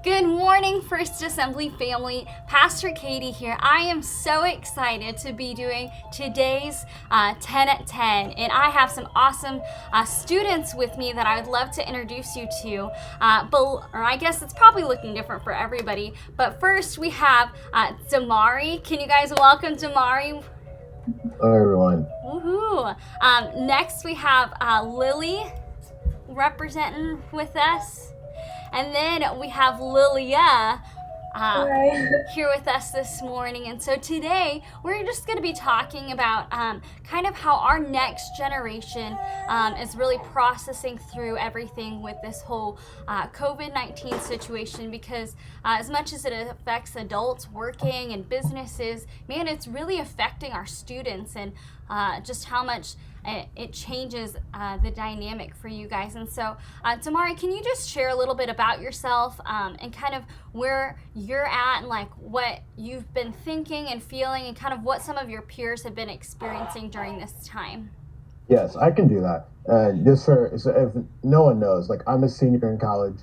Good morning, First Assembly family. Pastor Katie here. I am so excited to be doing today's 10 at 10, and I have some awesome students with me that I would love to introduce you to. Or I guess it's probably looking different for everybody. But first, we have Damari. Can you guys welcome Damari? Hello, everyone. Woohoo! Next, we have Lily representing with us. And then we have Lilia uh, here with us this morning. And so today we're just going to be talking about kind of how our next generation is really processing through everything with this whole COVID 19 situation. Because as much as it affects adults working and businesses, man, it's really affecting our students and just how much it changes the dynamic for you guys. And so, Damari, can you just share a little bit about yourself and kind of where you're at and like what you've been thinking and feeling and kind of what some of your peers have been experiencing during this time? Yes, I can do that. Just for so if no one knows, like I'm a senior in college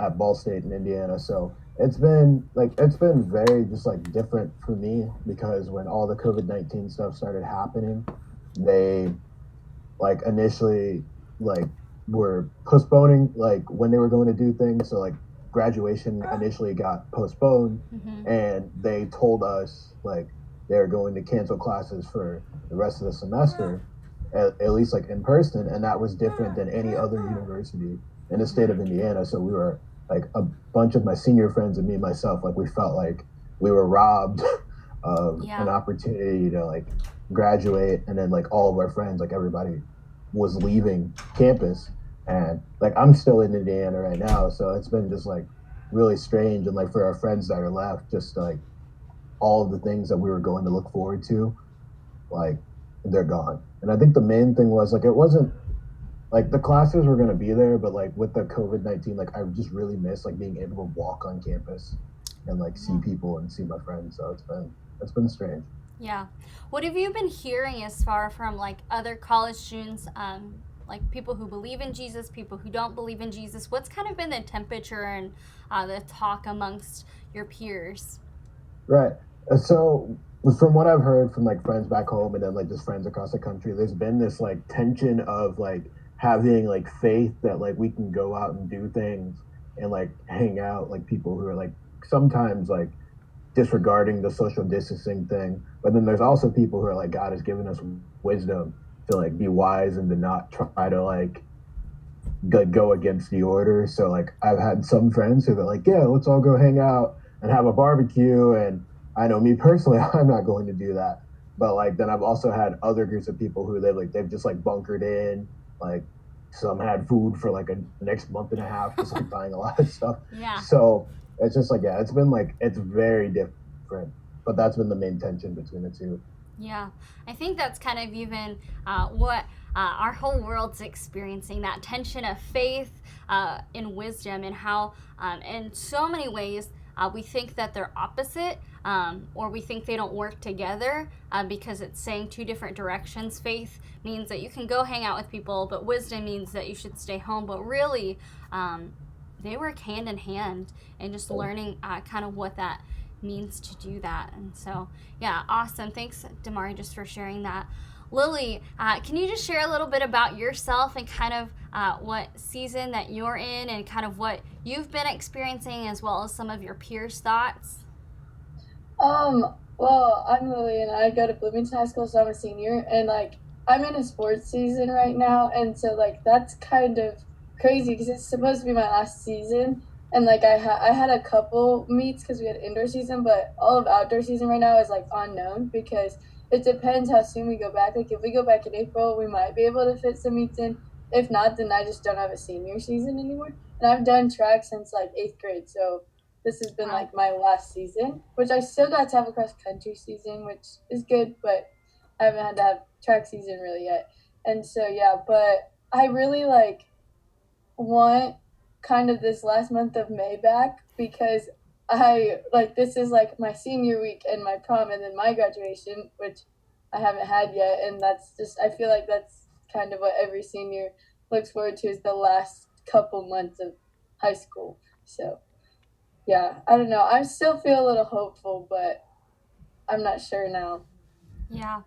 at Ball State in Indiana. So it's been very just like different for me because when all the COVID-19 stuff started happening, they like initially like were postponing like when they were going to do things. So like graduation initially got postponed, Mm-hmm. and they told us like they're going to cancel classes for the rest of the semester, at least like in person, and that was different than any other university in the state of Indiana. So we were like a bunch of my senior friends and me myself, like we felt like we were robbed of an Yeah. opportunity to like graduate, and then like all of our friends, like everybody was leaving campus, and like I'm still in Indiana right now, so it's been just like really strange, and like for our friends that are left, just like all of the things that we were going to look forward to, like they're gone. And I think the main thing was like it wasn't like the classes were going to be there, but like with the COVID-19, like I just really miss like being able to walk on campus and like see Yeah. people and see my friends. So it's been strange. Yeah. What have you been hearing as far from like other college students, like people who believe in Jesus, people who don't believe in Jesus? What's kind of been the temperature and the talk amongst your peers? Right. So from what I've heard from like friends back home and then like just friends across the country, there's been this like tension of like having like faith that like we can go out and do things and like hang out like people who are like sometimes like disregarding the social distancing thing. But then there's also people who are like God has given us wisdom to like be wise and to not try to like go against the order. So like I've had some friends who are like, yeah, let's all go hang out and have a barbecue. And I know me personally, I'm not going to do that. But like then I've also had other groups of people who they've just like bunkered in, like some had food for like a next month and a half, just like buying a lot of stuff. Yeah. So it's just like yeah, it's been like it's very different. But that's been the main tension between the two. Yeah, I think that's kind of even what our whole world's experiencing, that tension of faith and wisdom, and how, in so many ways, we think that they're opposite, or we think they don't work together because it's saying two different directions. Faith means that you can go hang out with people, but wisdom means that you should stay home. But really, they work hand in hand, and just learning kind of what that means to do that. And so, yeah, awesome. Thanks, Damari, just for sharing that. Lily, can you just share a little bit about yourself and kind of what season that you're in and kind of what you've been experiencing as well as some of your peers' thoughts? Well, I'm Lily and I go to Bloomington High School, so I'm a senior, and like I'm in a sports season right now, and so like that's kind of crazy because it's supposed to be my last season, and like I had a couple meets because we had indoor season, but all of outdoor season right now is like unknown because it depends how soon we go back. Like if we go back in April, we might be able to fit some meets in. If not, then I just don't have a senior season anymore. And I've done track since like eighth grade, so this has been Wow. like my last season, which I still got to have a cross country season, which is good, but I haven't had to have track season really yet. And so yeah, but I really like want kind of this last month of May back because I like this is like my senior week and my prom and then my graduation, which I haven't had yet, and that's just I feel like that's kind of what every senior looks forward to is the last couple months of high school. So yeah, I don't know. I still feel a little hopeful, but I'm not sure now. Yeah.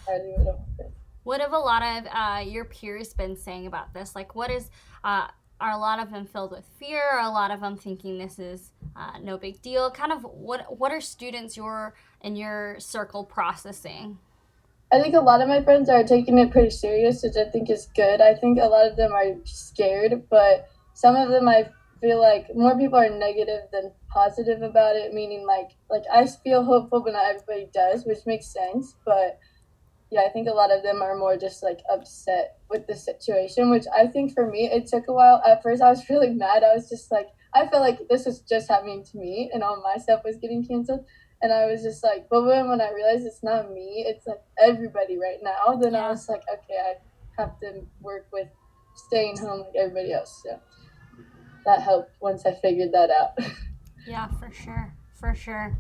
I do a little bit. What have a lot of your peers been saying about this? Like, what is, are a lot of them filled with fear? Are a lot of them thinking this is no big deal? Kind of, what are students in your circle processing? I think a lot of my friends are taking it pretty serious, which I think is good. I think a lot of them are scared, but some of them I feel like more people are negative than positive about it. Meaning, like I feel hopeful, but not everybody does, which makes sense. But yeah, I think a lot of them are more just like upset with the situation, which I think for me, it took a while. At first, I was really mad. I was just like, I felt like this was just happening to me and all my stuff was getting canceled. And I was just like, but when I realized it's not me, it's like everybody right now, then I Yeah. was like, okay, I have to work with staying home like everybody else. So that helped once I figured that out. Yeah, for sure. For sure.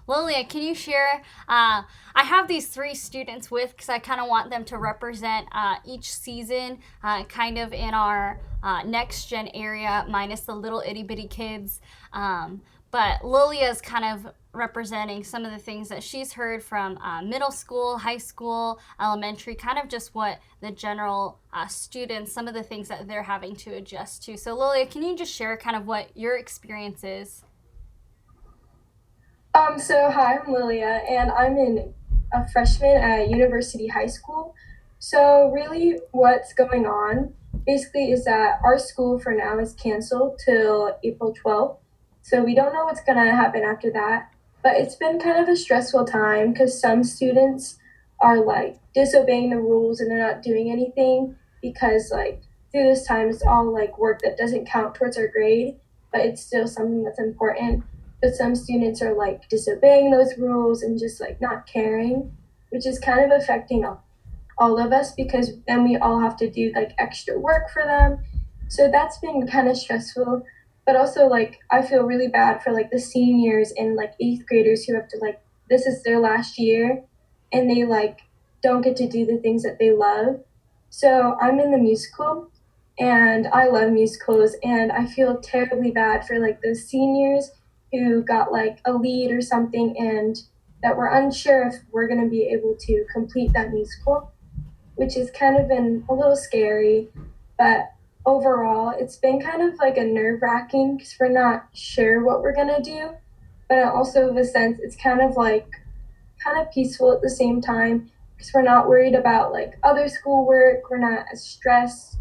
Lilia, can you share? I have these three students with because I kind of want them to represent each season, kind of in our next gen area, minus the little itty bitty kids. But Lilia is kind of representing some of the things that she's heard from middle school, high school, elementary, kind of just what the general students, some of the things that they're having to adjust to. So, Lilia, can you just share kind of what your experience is? So hi, I'm Lilia, and I'm a freshman at University High School. So really, what's going on basically is that our school for now is canceled till April 12th. So we don't know what's gonna happen after that. But it's been kind of a stressful time because some students are like disobeying the rules and they're not doing anything because like through this time it's all like work that doesn't count towards our grade, but it's still something that's important, but some students are like disobeying those rules and just like not caring, which is kind of affecting all of us because then we all have to do like extra work for them. So that's been kind of stressful. But also like I feel really bad for like the seniors and like eighth graders who have to like this is their last year and they like don't get to do the things that they love. So I'm in the musical and I love musicals and I feel terribly bad for like those seniors who got like a lead or something and that we're unsure if we're going to be able to complete that musical, which has kind of been a little scary. But overall, it's been kind of like a nerve wracking because we're not sure what we're going to do. But also, in a sense, it's kind of like kind of peaceful at the same time because we're not worried about like other schoolwork. We're not as stressed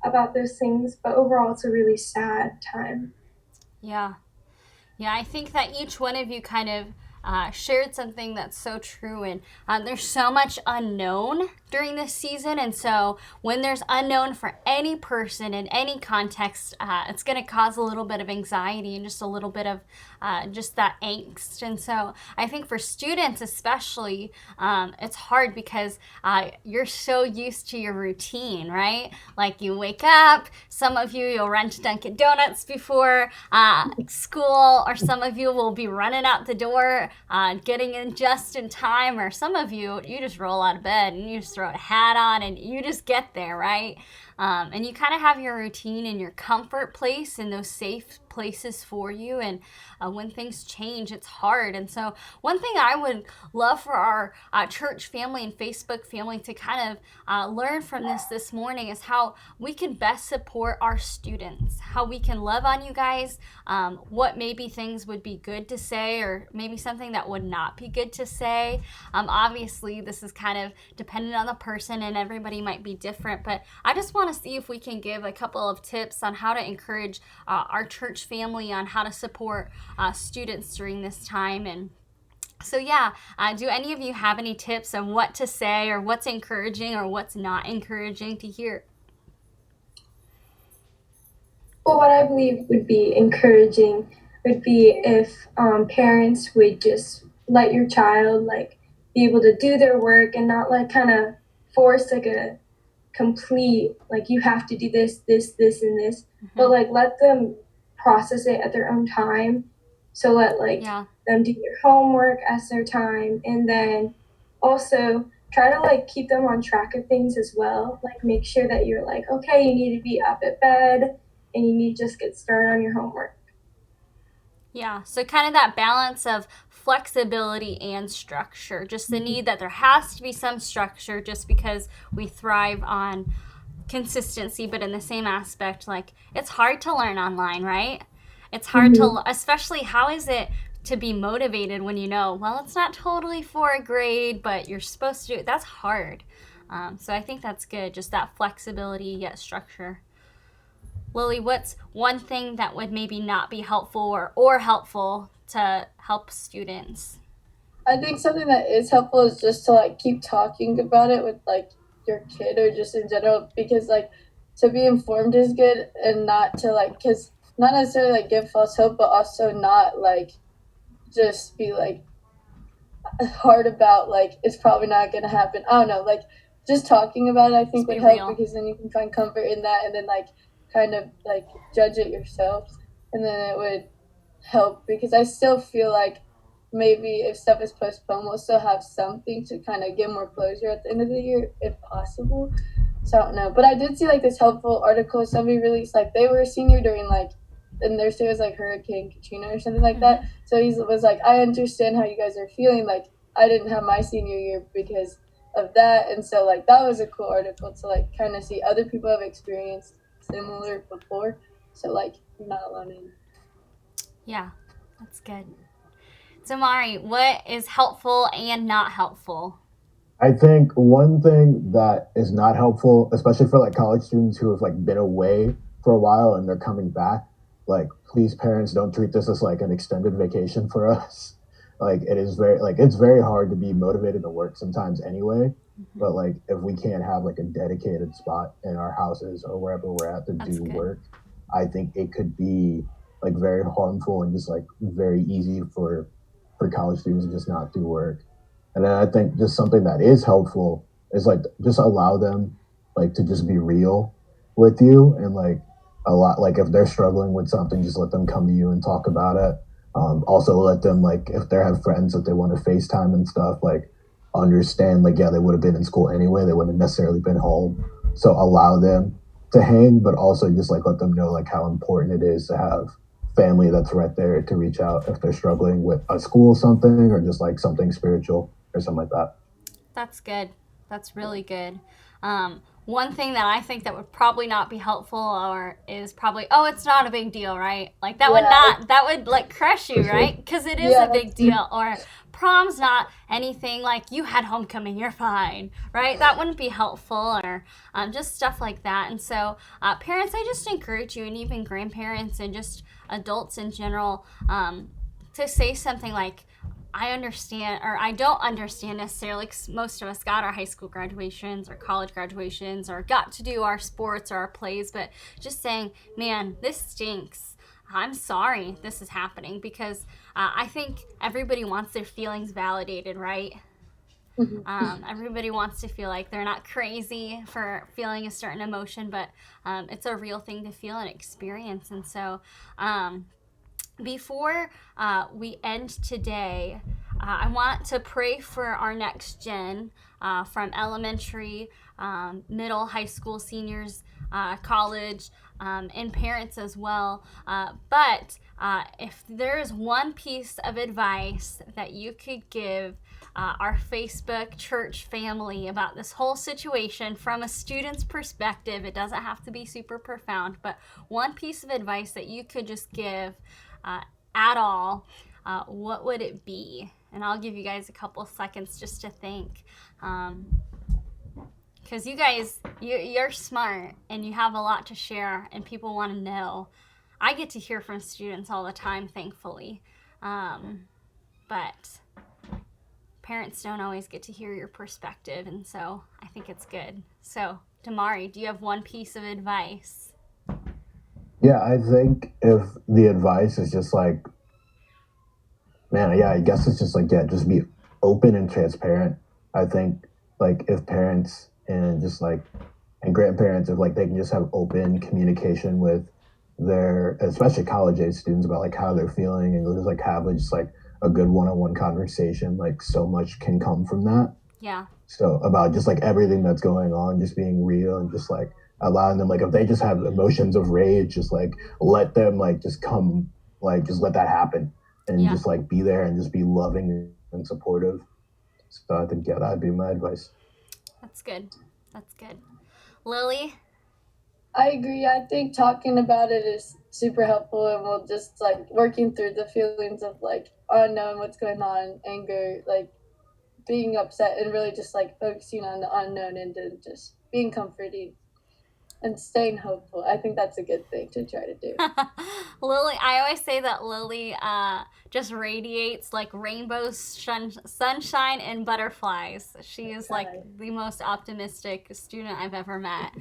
about those things. But overall, it's a really sad time. Yeah. Yeah, I think that each one of you kind of shared something that's so true. And there's so much unknown during this season. And so when there's unknown for any person in any context, it's going to cause a little bit of anxiety and just a little bit of just that angst. And so I think for students, especially, it's hard because you're so used to your routine, right? Like you wake up, some of you, you'll run to Dunkin' Donuts before school, or some of you will be running out the door, getting in just in time, or some of you, you just roll out of bed and you just throw a hat on and you just get there, right? And you kind of have your routine and your comfort place and those safe places for you. And when things change, it's hard. And so, one thing I would love for our church family and Facebook family to kind of learn from this morning is how we can best support our students, how we can love on you guys, what maybe things would be good to say, or maybe something that would not be good to say. Obviously, this is kind of dependent on the person, and everybody might be different, but I just want to see if we can give a couple of tips on how to encourage our church family on how to support students during this time. And so, yeah, do any of you have any tips on what to say, or what's encouraging, or what's not encouraging to hear? Well, what I believe would be encouraging would be if parents would just let your child like be able to do their work and not like kind of force like a complete like you have to do this, and this, but like let them process it at their own time. So let like Yeah. them do their homework as their time, and then also try to like keep them on track of things as well. Like make sure that you're like, okay, you need to be up at bed and you need to just get started on your homework. Yeah, so kind of that balance of flexibility and structure, just the need that there has to be some structure just because we thrive on consistency, but in the same aspect, like it's hard to learn online, right? It's hard to, especially how is it to be motivated when you know, well, it's not totally for a grade, but you're supposed to do it. That's hard. So I think that's good, just that flexibility yet structure. Lily, what's one thing that would maybe not be helpful or helpful to help students? I think something that is helpful is just to like keep talking about it with like your kid or just in general, because like to be informed is good, and not to like, because not necessarily like give false hope, but also not like just be like hard about like it's probably not gonna happen. I don't know, like just talking about it I think Just would be help, real. because then you can find comfort in that, and then like kind of like judge it yourself, and then it would help, because I still feel like maybe if stuff is postponed, we'll still have something to kind of get more closure at the end of the year if possible. So I don't know, but I did see like this helpful article somebody released, like they were a senior during like, and their state was like Hurricane Katrina or something like that. So he was like, I understand how you guys are feeling. Like I didn't have my senior year because of that, and so like that was a cool article to like kind of see other people have experienced similar before. So like you're not alone in. Yeah, that's good. So, Mari, what is helpful and not helpful? I think one thing that is not helpful, especially for like college students who have like been away for a while and they're coming back, like please parents don't treat this as like an extended vacation for us. Like it is very like it's very hard to be motivated to work sometimes anyway. Mm-hmm. But like if we can't have like a dedicated spot in our houses or wherever we're at to That's do good. work, I think it could be like very harmful and just like very easy for college students to just not do work. And then I think just something that is helpful is like just allow them like to just be real with you, and like a lot like if they're struggling with something, just let them come to you and talk about it. Also let them like if they have friends that they want to FaceTime and stuff, like understand like yeah they would have been in school anyway, they wouldn't have necessarily been home. So allow them to hang, but also just like let them know like how important it is to have family that's right there to reach out if they're struggling with a school something or just like something spiritual or something like that. That's good. That's really good. One thing that I think that would probably not be helpful or is probably, oh, it's not a big deal, right? Like that would Yeah. not, that would like crush you, For sure. right? Because it is Yeah, a big deal. Or prom's not anything like you had homecoming, you're fine, right? That wouldn't be helpful, or just stuff like that. And so, parents, I just encourage you, and even grandparents and just adults in general, to say something like, I understand, or I don't understand necessarily, because most of us got our high school graduations or college graduations or got to do our sports or our plays, but just saying, man, this stinks. I'm sorry this is happening, because I think everybody wants their feelings validated, right? Everybody wants to feel like they're not crazy for feeling a certain emotion, but it's a real thing to feel and experience. And so, before we end today, I want to pray for our next gen, from elementary, middle, high school, seniors, college, and parents as well. But if there's one piece of advice that you could give our Facebook church family about this whole situation from a student's perspective, it doesn't have to be super profound, but one piece of advice that you could just give at all, what would it be? And I'll give you guys a couple seconds just to think. Because you guys, you're smart and you have a lot to share and people want to know. I get to hear from students all the time, thankfully. But parents don't always get to hear your perspective, and so I think it's good. So, Damari, do you have one piece of advice? Yeah, I think if the advice is just like, man, yeah, I guess it's just like, yeah, just be open and transparent. I think like if parents and just like, and grandparents, if like they can just have open communication with their, especially college age students about like how they're feeling and just like have just like a good one-on-one conversation, like so much can come from that. Yeah. So about just like everything that's going on, just being real and just like allowing them, like if they just have emotions of rage, just like let them like just come like just let that happen and Yeah. just like be there and just be loving and supportive. So I think, yeah, that'd be my advice. That's good. That's good. Lily? I agree. I think talking about it is super helpful, and we'll just like working through the feelings of like unknown, what's going on, anger, like being upset, and really just like focusing on the unknown and then just being comforting and staying hopeful. I think that's a good thing to try to do. Lily, I always say that Lily just radiates like rainbows, sunshine, and butterflies. She is like the most optimistic student I've ever met.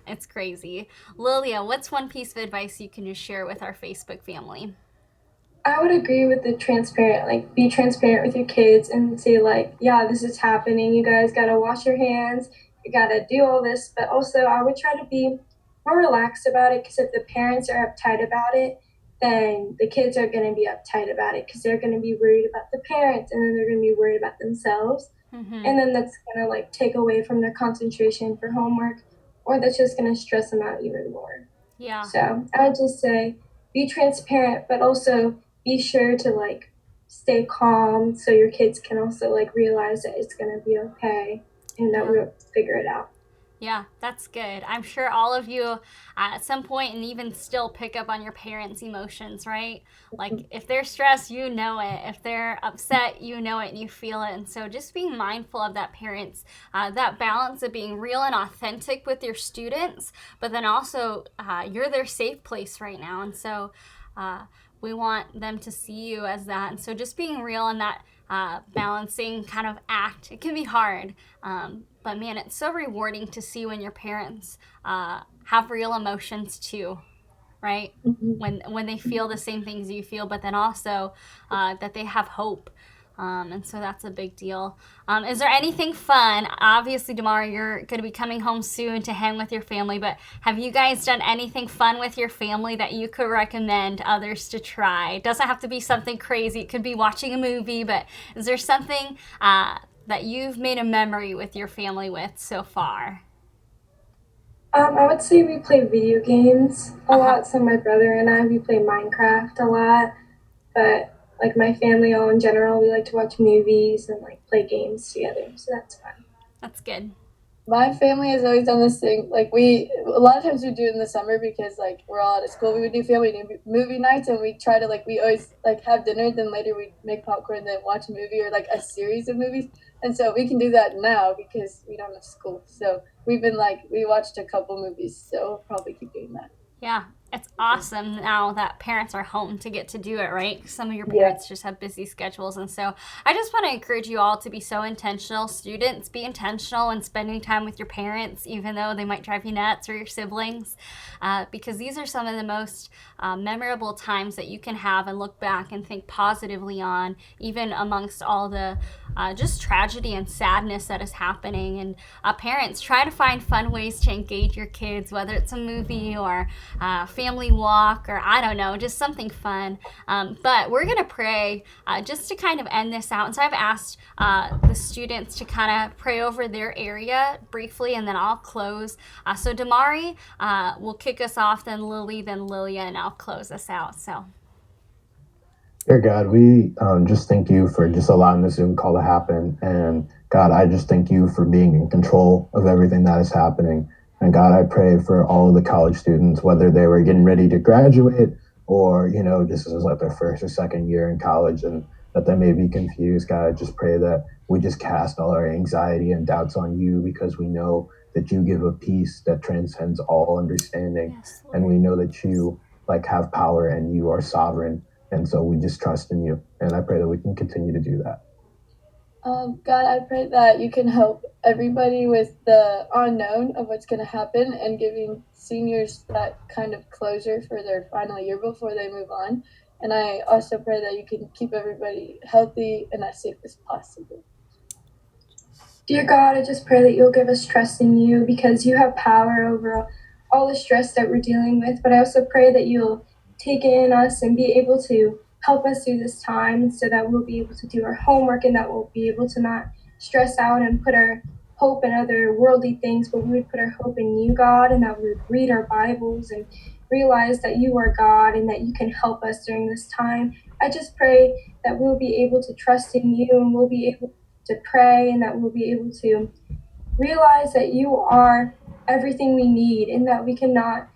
It's crazy. Lilia, what's one piece of advice you can just share with our Facebook family? I would agree with the transparent, like be transparent with your kids and say like, yeah, this is happening. You guys gotta wash your hands. You gotta do all this. But also, I would try to be more relaxed about it because if the parents are uptight about it, then the kids are gonna be uptight about it because they're gonna be worried about the parents and then they're gonna be worried about themselves. Mm-hmm. And then that's gonna like take away from their concentration for homework, or that's just gonna stress them out even more. Yeah. So I would just say be transparent, but also be sure to like stay calm so your kids can also like realize that it's gonna be okay and that we'll figure it out. Yeah, that's good. I'm sure all of you at some point and even still pick up on your parents' emotions, right? Like if they're stressed, you know it. If they're upset, you know it and you feel it. And so just being mindful of that parents, that balance of being real and authentic with your students, but then also you're their safe place right now. And so we want them to see you as that. And so just being real in that balancing kind of act, it can be hard. But man, it's so rewarding to see when your parents have real emotions too, right? When they feel the same things you feel, but then also that they have hope. And so that's a big deal. Is there anything fun? Obviously, Damari, you're going to be coming home soon to hang with your family, but have you guys done anything fun with your family that you could recommend others to try? It doesn't have to be something crazy. It could be watching a movie, but is there something that you've made a memory with your family with so far? I would say we play video games a lot. So my brother and I, we play Minecraft a lot. But like my family all in general, we like to watch movies and like play games together. So that's fun. That's good. My family has always done this thing. Like a lot of times we do it in the summer because like we're all out of school. We would do family movie nights, and we try to we always like have dinner. Then later we make popcorn, then watch a movie or like a series of movies. And so we can do that now because we don't have school. So we've been we watched a couple movies. So we'll probably keep doing that. Yeah, it's awesome now that parents are home to get to do it, right? Some of your parents just have busy schedules. And so I just want to encourage you all to be so intentional. Students, be intentional in spending time with your parents, even though they might drive you nuts or your siblings, because these are some of the most memorable times that you can have and look back and think positively on, even amongst all the just tragedy and sadness that is happening. And parents, try to find fun ways to engage your kids, whether it's a movie or family walk or I don't know, just something fun. But we're going to pray just to kind of end this out. And so I've asked the students to kind of pray over their area briefly, and then I'll close. So Damari will kick us off, then Lily, then Lilia, and I'll close us out. So. Dear God, we just thank you for just allowing the Zoom call to happen. And God, I just thank you for being in control of everything that is happening. And God, I pray for all of the college students, whether they were getting ready to graduate or, this is like their first or second year in college and that they may be confused. God, I just pray that we just cast all our anxiety and doubts on you because we know that you give a peace that transcends all understanding. Yes, and we know that you have power and you are sovereign. And so we just trust in you. And I pray that we can continue to do that. God, I pray that you can help everybody with the unknown of what's going to happen and giving seniors that kind of closure for their final year before they move on. And I also pray that you can keep everybody healthy and as safe as possible. Dear God, I just pray that you'll give us trust in you because you have power over all the stress that we're dealing with. But I also pray that you'll take in us and be able to help us through this time so that we'll be able to do our homework and that we'll be able to not stress out and put our hope in other worldly things, but we would put our hope in you, God, and that we would read our Bibles and realize that you are God and that you can help us during this time. I just pray that we'll be able to trust in you, and we'll be able to pray, and that we'll be able to realize that you are everything we need, and that we cannot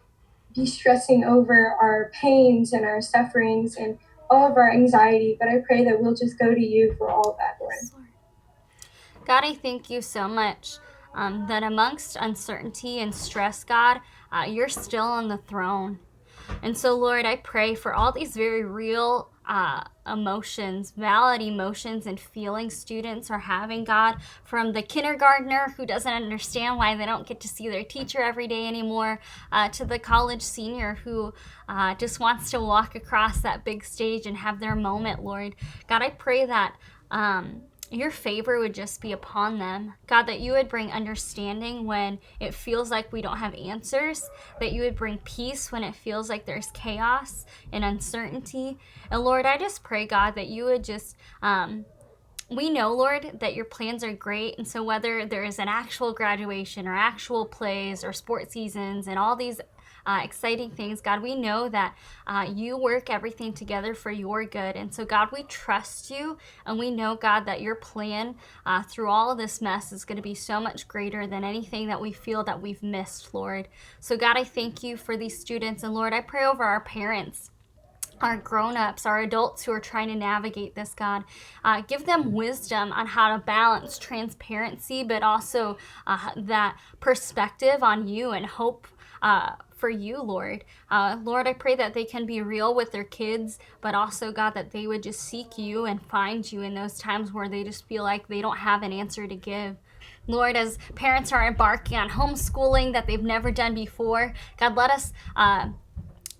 be stressing over our pains and our sufferings and all of our anxiety. But I pray that we'll just go to you for all of that, Lord. God, I thank you so much that amongst uncertainty and stress, God, you're still on the throne. And so, Lord, I pray for all these very real emotions, valid emotions and feelings students are having, God, from the kindergartner who doesn't understand why they don't get to see their teacher every day anymore, to the college senior who just wants to walk across that big stage and have their moment, Lord. God, I pray that your favor would just be upon them. God, that you would bring understanding when it feels like we don't have answers, that you would bring peace when it feels like there's chaos and uncertainty. And Lord, I just pray, God, that you would just, we know, Lord, that your plans are great. And so whether there is an actual graduation or actual plays or sports seasons and all these exciting things, God, we know that you work everything together for your good. And so, God, we trust you, and we know, God, that your plan through all of this mess is going to be so much greater than anything that we feel that we've missed, Lord. So, God, I thank you for these students. And Lord, I pray over our parents, our grown-ups, our adults who are trying to navigate this, God. Give them wisdom on how to balance transparency, but also that perspective on you and hope for you, Lord. Lord, I pray that they can be real with their kids, but also, God, that they would just seek you and find you in those times where they just feel like they don't have an answer to give. Lord, as parents are embarking on homeschooling that they've never done before, God, let us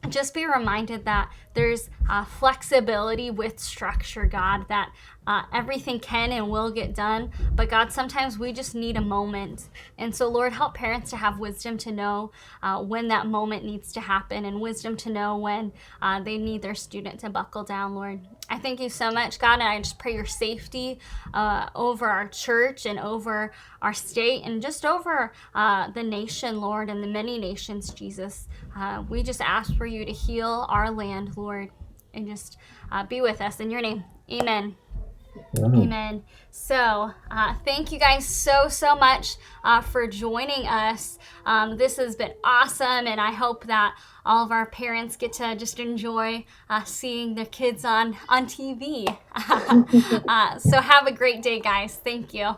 just be reminded that there's flexibility with structure, God, that everything can and will get done. But God, sometimes we just need a moment. And so, Lord, help parents to have wisdom to know when that moment needs to happen, and wisdom to know when they need their student to buckle down, Lord. I thank you so much, God, and I just pray your safety over our church and over our state and just over the nation, Lord, and the many nations, Jesus. We just ask for you to heal our land, Lord, and just be with us. In your name, amen. Amen. So thank you guys so much for joining us. This has been awesome, and I hope that all of our parents get to just enjoy seeing their kids on TV. So have a great day, guys. Thank you.